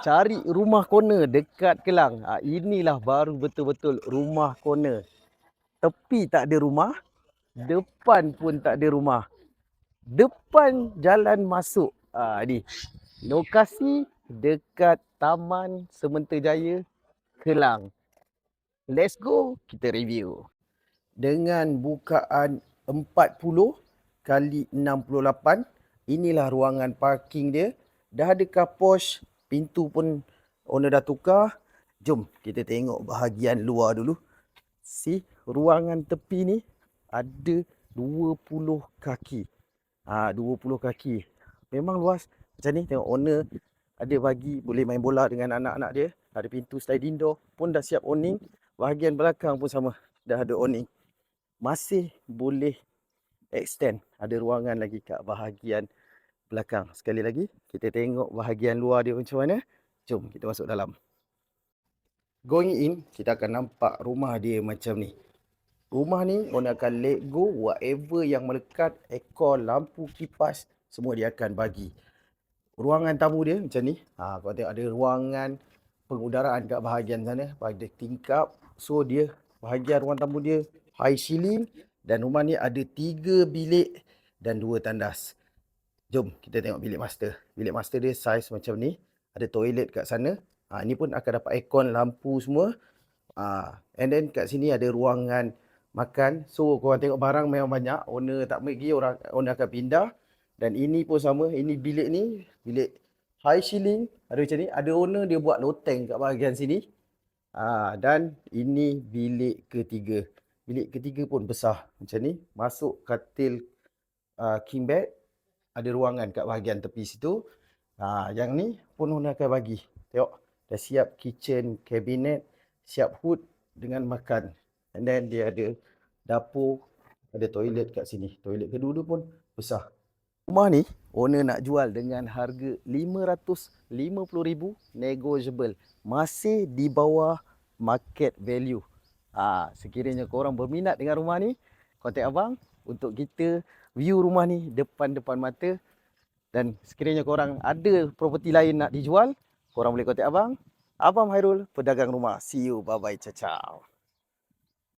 Cari rumah corner dekat Kelang. Inilah baru betul-betul rumah corner. Tepi tak ada rumah, depan pun tak ada rumah. Depan jalan masuk. Ni lokasi dekat Taman Sementerjaya, Kelang. Let's go, kita review. Dengan bukaan 40 kali 68, inilah ruangan parking dia. Dah ada car porch, pintu pun owner dah tukar. Jom kita tengok bahagian luar dulu. Ruangan tepi ni ada 20 kaki. 20 kaki. Memang luas. Macam ni tengok owner ada bagi boleh main bola dengan anak-anak dia. Ada pintu sliding door pun dah siap awning. Bahagian belakang pun sama, dah ada awning. Masih boleh extend. Ada ruangan lagi kat bahagian belakang. Sekali lagi, kita tengok bahagian luar dia macam mana. Jom kita masuk dalam. Going in, kita akan nampak rumah dia macam ni. Rumah ni, owner akan let go whatever yang melekat, aircon, lampu, kipas, semua dia akan bagi. Ruangan tamu dia macam ni. Kalau tengok ada ruangan pengudaraan kat bahagian sana. Pada tingkap. So, dia bahagian ruang tamu dia high ceiling. Dan rumah ni ada 3 bilik dan 2 tandas. Jom kita tengok bilik master. Bilik master dia size macam ni. Ada toilet kat sana. Ni pun akan dapat aircon, lampu semua. And then kat sini ada ruangan makan. So korang tengok barang memang banyak. Owner tak pergi, owner akan pindah. Dan ini pun sama. Ini bilik ni. Bilik high ceiling. Ada macam ni. Ada owner dia buat loteng kat bahagian sini. Dan ini bilik ketiga. Bilik ketiga pun besar. Macam ni. Masuk katil king bed. Ada ruangan kat bahagian tepi situ. Yang ni pun owner akan bagi. Tengok. Dah siap kitchen cabinet. Siap hood dengan makan. And then dia ada dapur. Ada toilet kat sini. Toilet kedua pun besar. Rumah ni owner nak jual dengan harga RM550,000 negotiable. Masih di bawah market value. Sekiranya korang berminat dengan rumah ni, kontak abang untuk kita view rumah ni depan-depan mata. Dan sekiranya korang ada properti lain nak dijual, korang boleh kontak abang. Abang Hairul, pedagang rumah. See you. Bye-bye. Ciao.